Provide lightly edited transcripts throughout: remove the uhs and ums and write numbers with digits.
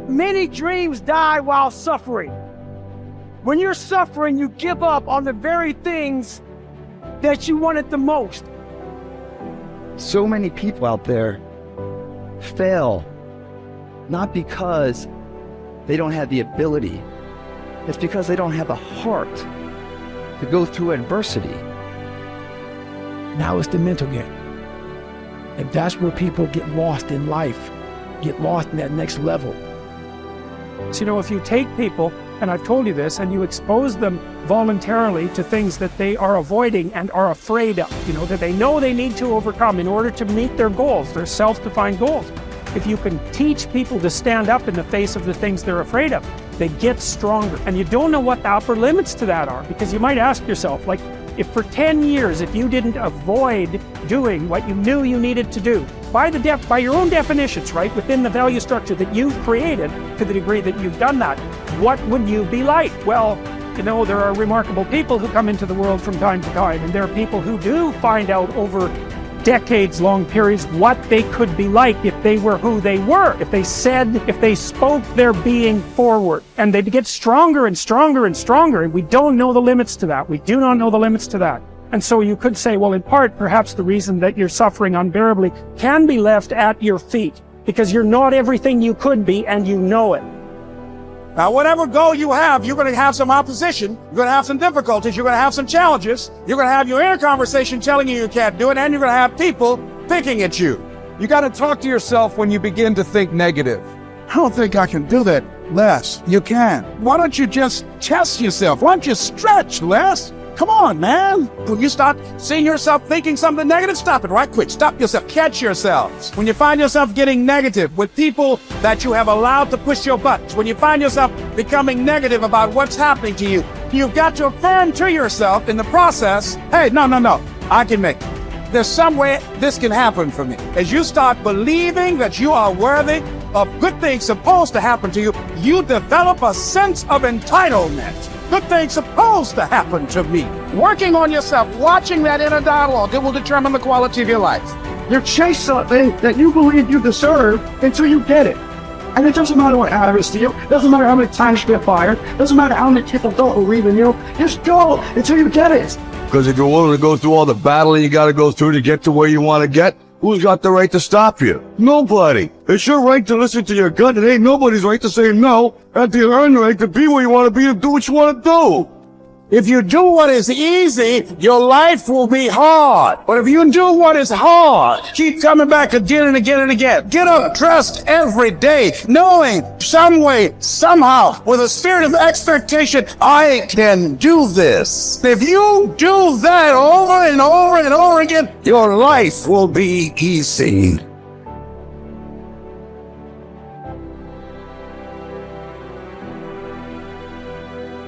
Many dreams die while suffering. When you're suffering, you give up on the very things that you wanted the most. So many people out there fail, not because they don't have the ability. It's because they don't have the heart to go through adversity. Now it's the mental game. And that's where people get lost in life, get lost in that next level. So, you know, if you take people, and I've told you this, and you expose them voluntarily to things that they are avoiding and are afraid of, you know, that they know they need to overcome in order to meet their goals, their self-defined goals. If you can teach people to stand up in the face of the things they're afraid of, they get stronger. And you don't know what the upper limits to that are, because you might ask yourself, like, if for 10 years, if you didn't avoid doing what you knew you needed to do, by your own definitions, right, within the value structure that you've created, to the degree that you've done that, what would you be like? Well, you know, there are remarkable people who come into the world from time to time, and there are people who do find out over decades-long periods what they could be like if they were who they were, if they spoke their being forward, and they'd get stronger and stronger and stronger, and we don't know the limits to that. We do not know the limits to that. And so you could say, well, in part, perhaps the reason that you're suffering unbearably can be left at your feet, because you're not everything you could be, and you know it. Now, whatever goal you have, you're going to have some opposition, you're going to have some difficulties, you're going to have some challenges, you're going to have your inner conversation telling you can't do it, and you're going to have people picking at you. You got to talk to yourself when you begin to think negative. I don't think I can do that, Les. You can. Why don't you just test yourself? Why don't you stretch, Les? Come on, man. When you start seeing yourself thinking something negative, stop it right quick. Stop yourself. Catch yourselves. When you find yourself getting negative with people that you have allowed to push your buttons, when you find yourself becoming negative about what's happening to you, you've got to affirm to yourself in the process, hey, no, I can make it. There's some way this can happen for me. As you start believing that you are worthy of good things supposed to happen to you, you develop a sense of entitlement. Good things supposed to happen to me. Working on yourself, watching that inner dialogue, it will determine the quality of your life. You chase something that you believe you deserve until you get it. And it doesn't matter what happens to you. It doesn't matter how many times you get fired. It doesn't matter how many people don't believe in you. Just go until you get it. Because if you're willing to go through all the battling you got to go through to get to where you want to get, who's got the right to stop you? Nobody. It's your right to listen to your gut. It ain't nobody's right to say no. And you earn the right to be where you want to be and do what you want to do. If you do what is easy, your life will be hard. But if you do what is hard, keep coming back again and again and again. Get up dressed every day, knowing some way, somehow, with a spirit of expectation, I can do this. If you do that over and over and over again, your life will be easy.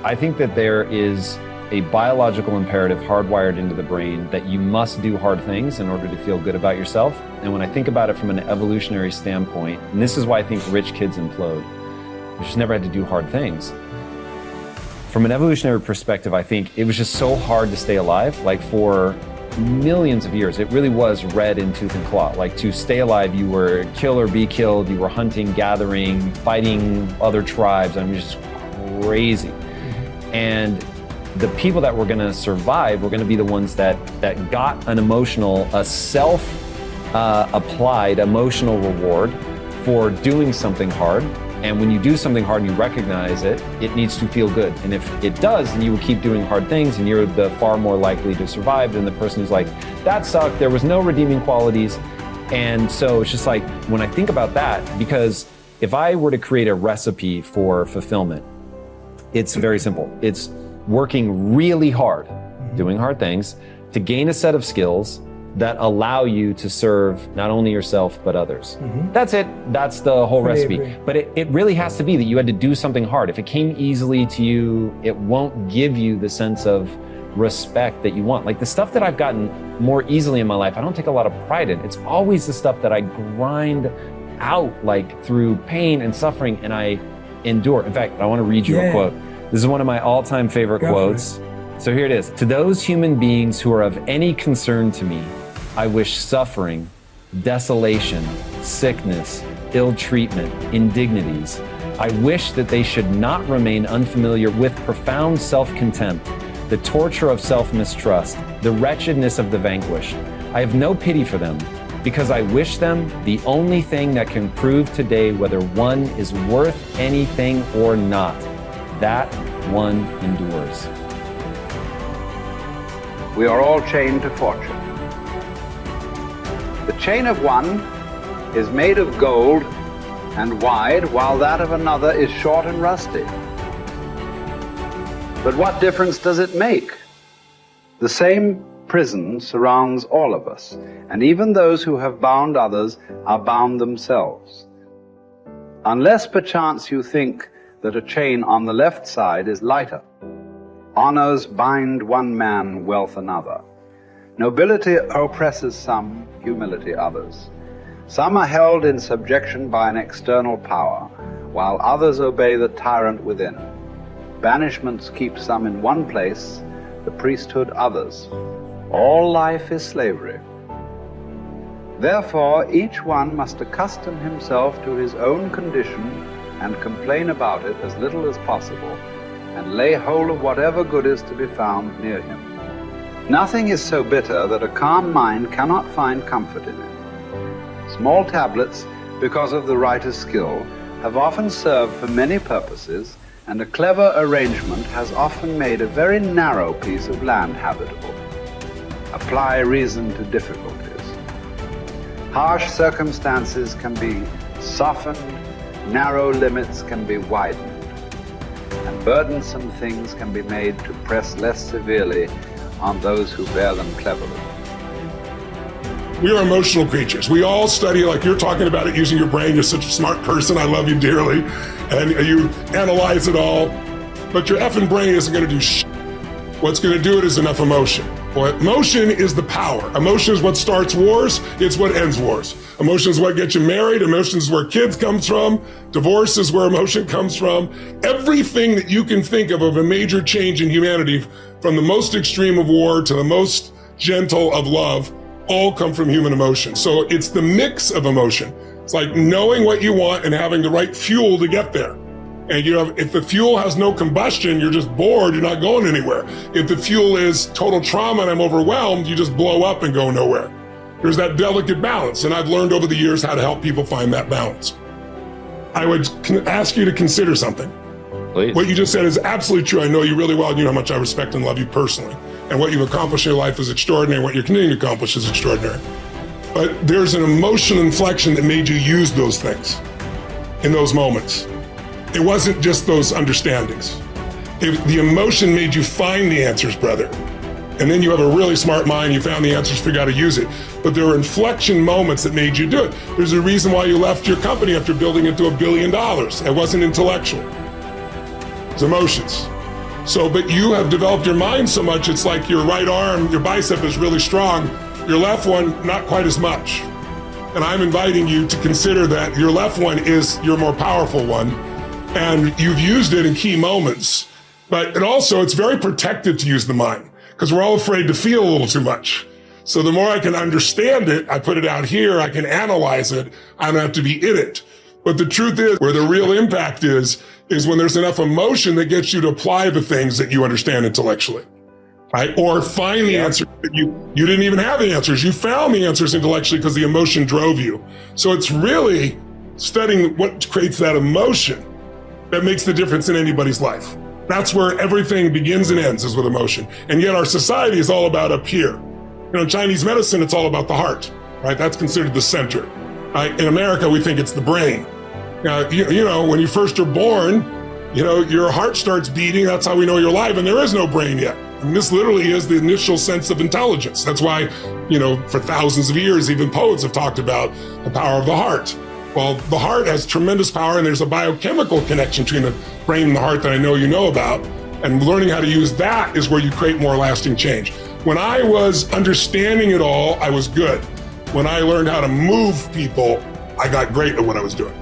I think that there is a biological imperative hardwired into the brain that you must do hard things in order to feel good about yourself. And when I think about it from an evolutionary standpoint, and this is why I think rich kids implode, they just never had to do hard things. From an evolutionary perspective, I think it was just so hard to stay alive. Like for millions of years, it really was red in tooth and claw. Like to stay alive, you were kill or be killed, you were hunting, gathering, fighting other tribes. I mean, it was just crazy. And the people that were going to survive were going to be the ones that got an emotional, a self-applied emotional reward for doing something hard. And when you do something hard and you recognize it, it needs to feel good. And if it does, then you will keep doing hard things and you're the far more likely to survive than the person who's like, that sucked, there was no redeeming qualities. And so it's just like, when I think about that, because if I were to create a recipe for fulfillment, it's very simple. It's working really hard, doing hard things, to gain a set of skills that allow you to serve not only yourself, but others. That's it. That's the whole recipe. But it really has to be that you had to do something hard. If it came easily to you, it won't give you the sense of respect that you want. Like the stuff that I've gotten more easily in my life, I don't take a lot of pride in. It's always the stuff that I grind out, like through pain and suffering, and I endure. In fact, I want to read you a quote. This is one of my all-time favorite quotes. So here it is. To those human beings who are of any concern to me, I wish suffering, desolation, sickness, ill treatment, indignities, I wish that they should not remain unfamiliar with profound self-contempt, the torture of self-mistrust, the wretchedness of the vanquished. I have no pity for them, because I wish them the only thing that can prove today whether one is worth anything or not. That one endures. We are all chained to fortune. The chain of one is made of gold and wide, while that of another is short and rusty. But what difference does it make? The same prison surrounds all of us, and even those who have bound others are bound themselves. Unless perchance you think that a chain on the left side is lighter. Honors bind one man, wealth another. Nobility oppresses some, humility others. Some are held in subjection by an external power, while others obey the tyrant within. Banishments keep some in one place, the priesthood others. All life is slavery. Therefore, each one must accustom himself to his own condition and complain about it as little as possible, and lay hold of whatever good is to be found near him. Nothing is so bitter that a calm mind cannot find comfort in it. Small tablets, because of the writer's skill, have often served for many purposes, and a clever arrangement has often made a very narrow piece of land habitable. Apply reason to difficulties. Harsh circumstances can be softened, narrow limits can be widened, and burdensome things can be made to press less severely on those who bear them cleverly. We are emotional creatures. We all study, like you're talking about it, using your brain. You're such a smart person. I love you dearly. And you analyze it all. But your effing brain isn't going to do shit. What's going to do it is enough emotion. Well, emotion is the power. Emotion is what starts wars. It's what ends wars. Emotion is what gets you married. Emotion is where kids comes from. Divorce is where emotion comes from. Everything that you can think of a major change in humanity, from the most extreme of war to the most gentle of love, all come from human emotion. So it's the mix of emotion. It's like knowing what you want and having the right fuel to get there. And if the fuel has no combustion, you're just bored, you're not going anywhere. If the fuel is total trauma and I'm overwhelmed, you just blow up and go nowhere. There's that delicate balance, and I've learned over the years how to help people find that balance. I would ask you to consider something. Please. What you just said is absolutely true. I know you really well, and you know how much I respect and love you personally. And what you've accomplished in your life is extraordinary. What you're continuing to accomplish is extraordinary. But there's an emotional inflection that made you use those things in those moments. It wasn't just those understandings. The emotion made you find the answers, brother. And then you have a really smart mind, you found the answers, figured out how to use it. But there were inflection moments that made you do it. There's a reason why you left your company after building it to $1 billion. It wasn't intellectual. It's emotions. So, but you have developed your mind so much, it's like your right arm, your bicep is really strong, your left one, not quite as much. And I'm inviting you to consider that your left one is your more powerful one, and you've used it in key moments. But it's very protective to use the mind, because we're all afraid to feel a little too much. So the more I can understand it, I put it out here, I can analyze it, I don't have to be in it. But the truth is, where the real impact is when there's enough emotion that gets you to apply the things that you understand intellectually, right? Or find the answer that you didn't even have the answers. You found the answers intellectually because the emotion drove you. So it's really studying what creates that emotion that makes the difference in anybody's life. That's where everything begins and ends, is with emotion. And yet our society is all about up here. Chinese medicine, it's all about the heart, right? That's considered the center. In America, we think it's the brain. Now, when you first are born, your heart starts beating. That's how we know you're alive, and there is no brain yet. And this literally is the initial sense of intelligence. That's why, for thousands of years, even poets have talked about the power of the heart. Well, the heart has tremendous power, and there's a biochemical connection between the brain and the heart that I know you know about. And learning how to use that is where you create more lasting change. When I was understanding it all, I was good. When I learned how to move people, I got great at what I was doing.